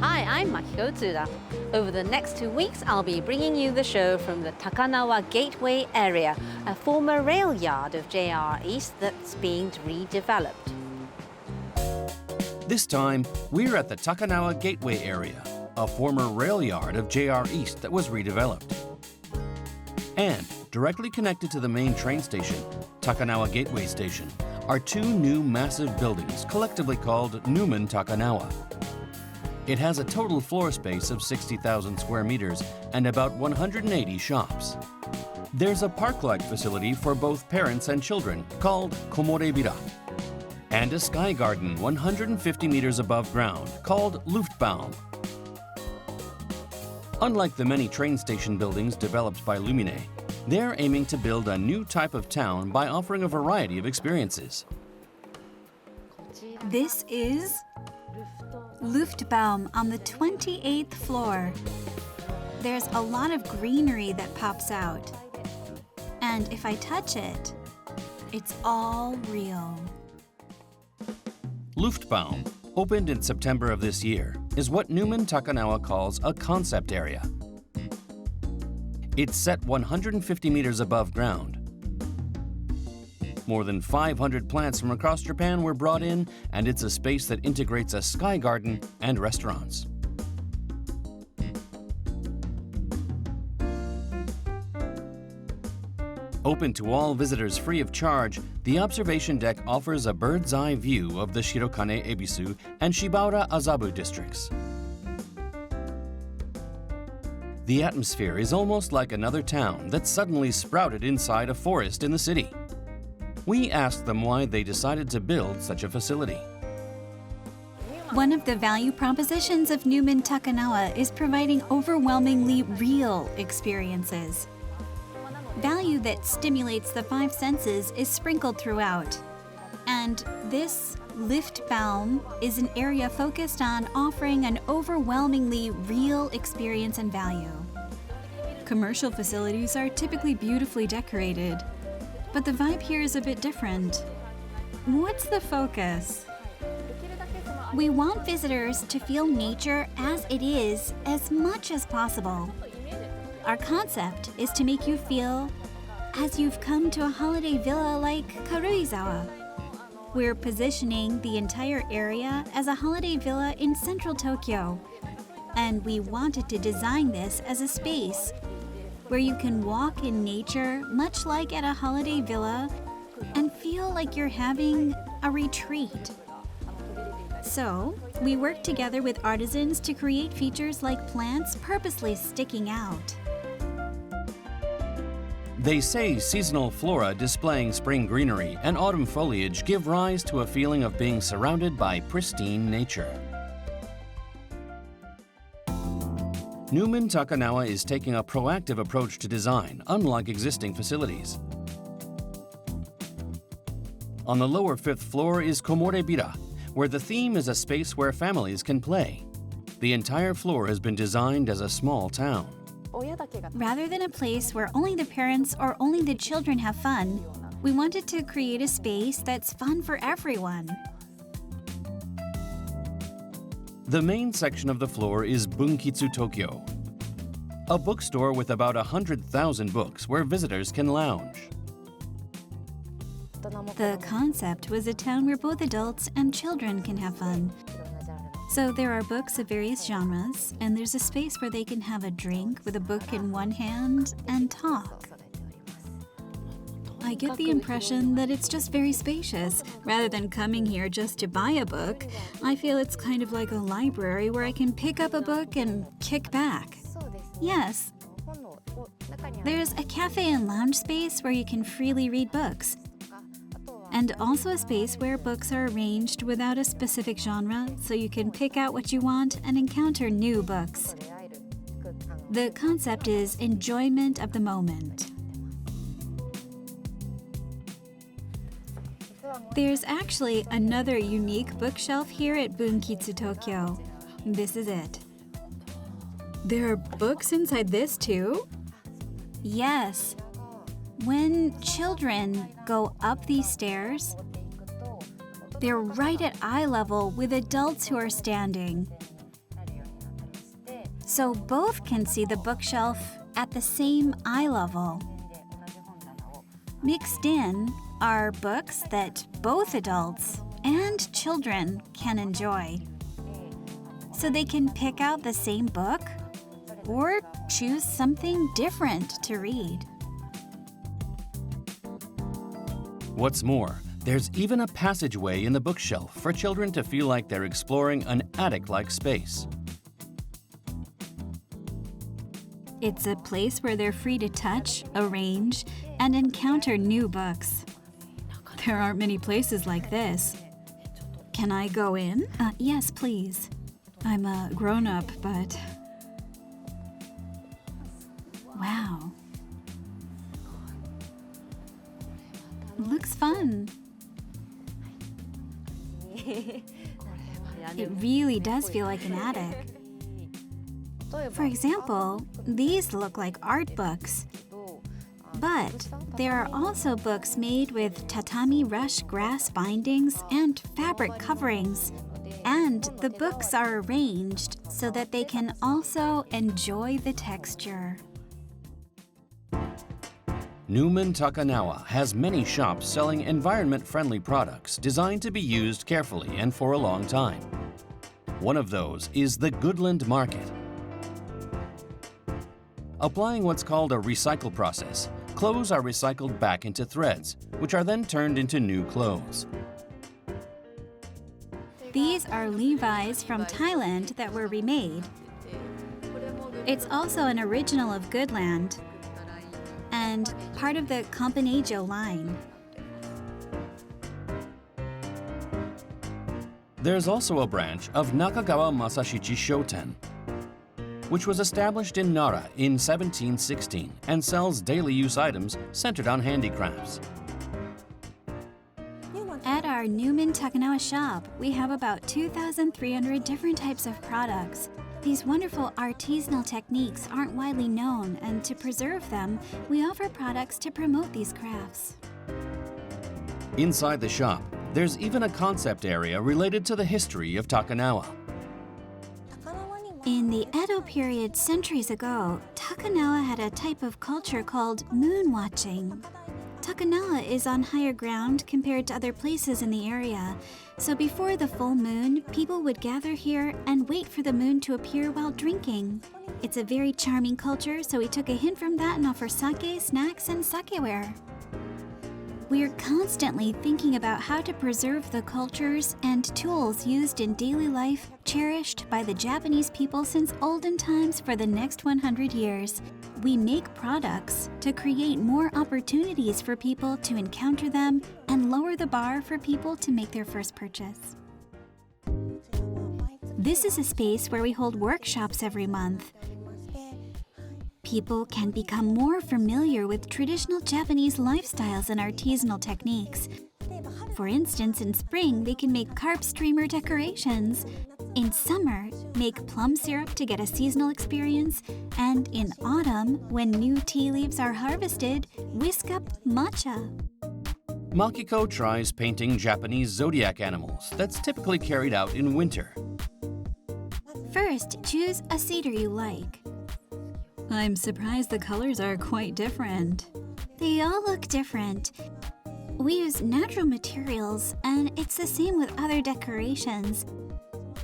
Hi, I'm Makiko Tsuda. Over the next 2 weeks, I'll be bringing you the show from the Takanawa Gateway area, a former rail yard of JR East that's being redeveloped. This time, we're at the Takanawa Gateway area, a former rail yard of JR East that was redeveloped. And directly connected to the main train station, Takanawa Gateway Station, are two new massive buildings collectively called Newman Takanawa. It has a total floor space of 60,000 square meters and about 180 shops. There's a park-like facility for both parents and children called Komorebira, and a sky garden 150 meters above ground called Luftbaum. Unlike the many train station buildings developed by Lumine, they're aiming to build a new type of town by offering a variety of experiences. This is Luftbaum on the 28th floor. There's a lot of greenery that pops out. And if I touch it, it's all real. Luftbaum, opened in September of this year, is what Newman Takanawa calls a concept area. It's set 150 meters above ground. More than 500 plants from across Japan were brought in, and it's a space that integrates a sky garden and restaurants. Open to all visitors free of charge, the observation deck offers a bird's-eye view of the Shirokane Ebisu and Shibaura Azabu districts. The atmosphere is almost like another town that suddenly sprouted inside a forest in the city. We asked them why they decided to build such a facility. One of the value propositions of Newman Takanawa is providing overwhelmingly real experiences. Value that stimulates the five senses is sprinkled throughout. And this Luftbaum is an area focused on offering an overwhelmingly real experience and value. Commercial facilities are typically beautifully decorated, but the vibe here is a bit different. What's the focus? We want visitors to feel nature as it is as much as possible. Our concept is to make you feel as you've come to a holiday villa like Karuizawa. We're positioning the entire area as a holiday villa in central Tokyo, and we wanted to design this as a space where you can walk in nature much like at a holiday villa and feel like you're having a retreat. So, we worked together with artisans to create features like plants purposely sticking out. They say seasonal flora displaying spring greenery and autumn foliage give rise to a feeling of being surrounded by pristine nature. Newman Takanawa is taking a proactive approach to design, unlike existing facilities. On the lower fifth floor is Komorebira, where the theme is a space where families can play. The entire floor has been designed as a small town. Rather than a place where only the parents or only the children have fun, we wanted to create a space that's fun for everyone. The main section of the floor is Bunkitsu Tokyo, a bookstore with about 100,000 books where visitors can lounge. The concept was a town where both adults and children can have fun. So there are books of various genres, and there's a space where they can have a drink with a book in one hand and talk. I get the impression that it's just very spacious. Rather than coming here just to buy a book, I feel it's kind of like a library where I can pick up a book and kick back. Yes. There's a cafe and lounge space where you can freely read books. And also a space where books are arranged without a specific genre, so you can pick out what you want and encounter new books. The concept is enjoyment of the moment. There's actually another unique bookshelf here at Bunkitsu Tokyo. This is it. There are books inside this too? Yes. When children go up these stairs, they're right at eye level with adults who are standing. so both can see the bookshelf at the same eye level. Mixed in are books that both adults and children can enjoy. So they can pick out the same book or choose something different to read. What's more, there's even a passageway in the bookshelf for children to feel like they're exploring an attic-like space. It's a place where they're free to touch, arrange, and encounter new books. There aren't many places like this. Can I go in? Yes, please. I'm a grown-up, but... Wow. Looks fun. It really does feel like an attic. For example, these look like art books. But there are also books made with tatami rush grass bindings and fabric coverings. And the books are arranged so that they can also enjoy the texture. Newman Takanawa has many shops selling environment-friendly products designed to be used carefully and for a long time. One of those is the Goodland Market. Applying what's called a recycle process, clothes are recycled back into threads, which are then turned into new clothes. These are Levi's from Thailand that were remade. It's also an original of Goodland and part of the Combinajo line. There's also a branch of Nakagawa Masashichi Shoten, which was established in Nara in 1716 and sells daily use items centered on handicrafts. At our Newman Takanawa shop, we have about 2,300 different types of products. These wonderful artisanal techniques aren't widely known, and to preserve them, we offer products to promote these crafts. Inside the shop, there's even a concept area related to the history of Takanawa. In the Edo period centuries ago, Takanawa had a type of culture called moon watching. Takanawa is on higher ground compared to other places in the area, so before the full moon, people would gather here and wait for the moon to appear while drinking. It's a very charming culture, so we took a hint from that and offer sake, snacks, and sakeware. We're constantly thinking about how to preserve the cultures and tools used in daily life, cherished by the Japanese people since olden times for the next 100 years. We make products to create more opportunities for people to encounter them and lower the bar for people to make their first purchase. This is a space where we hold workshops every month. People can become more familiar with traditional Japanese lifestyles and artisanal techniques. For instance, in spring, they can make carp streamer decorations. In summer, make plum syrup to get a seasonal experience. And in autumn, when new tea leaves are harvested, whisk up matcha. Makiko tries painting Japanese zodiac animals that's typically carried out in winter. First, choose a cedar you like. I'm surprised the colors are quite different. They all look different. We use natural materials, and it's the same with other decorations.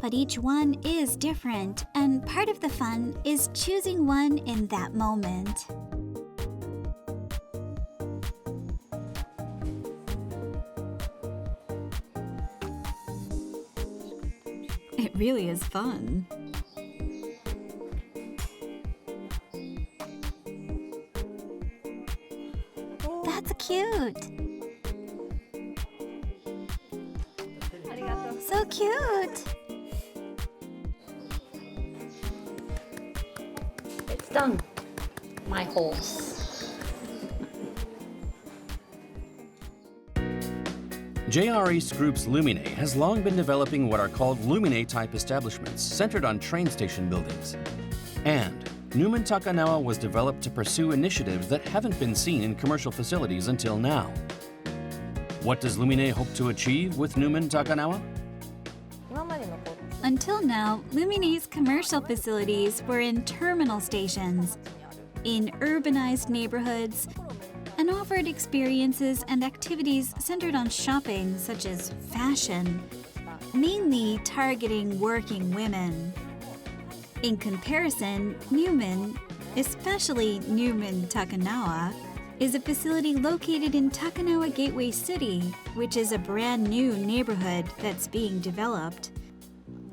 But each one is different, and part of the fun is choosing one in that moment. It really is fun. That's cute. So cute. It's done. My horse. JR East Group's Lumine has long been developing what are called Lumine-type establishments centered on train station buildings. And Newman Takanawa was developed to pursue initiatives that haven't been seen in commercial facilities until now. What does Lumine hope to achieve with Newman Takanawa? Until now, Lumine's commercial facilities were in terminal stations, in urbanized neighborhoods, and offered experiences and activities centered on shopping such as fashion, mainly targeting working women. In comparison, Newman, especially Newman Takanawa, is a facility located in Takanawa Gateway City, which is a brand new neighborhood that's being developed.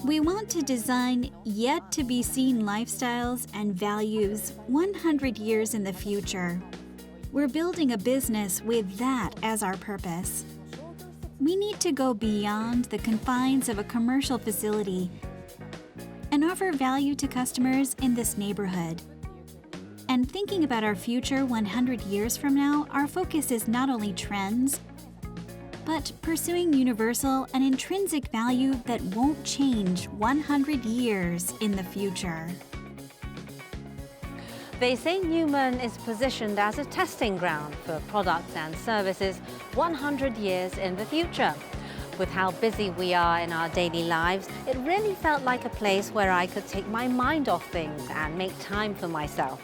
We want to design yet-to-be-seen lifestyles and values 100 years in the future. We're building a business with that as our purpose. We need to go beyond the confines of a commercial facility and offer value to customers in this neighborhood. And thinking about our future 100 years from now, our focus is not only trends, but pursuing universal and intrinsic value that won't change 100 years in the future. They say Newman is positioned as a testing ground for products and services 100 years in the future. With how busy we are in our daily lives, it really felt like a place where I could take my mind off things and make time for myself.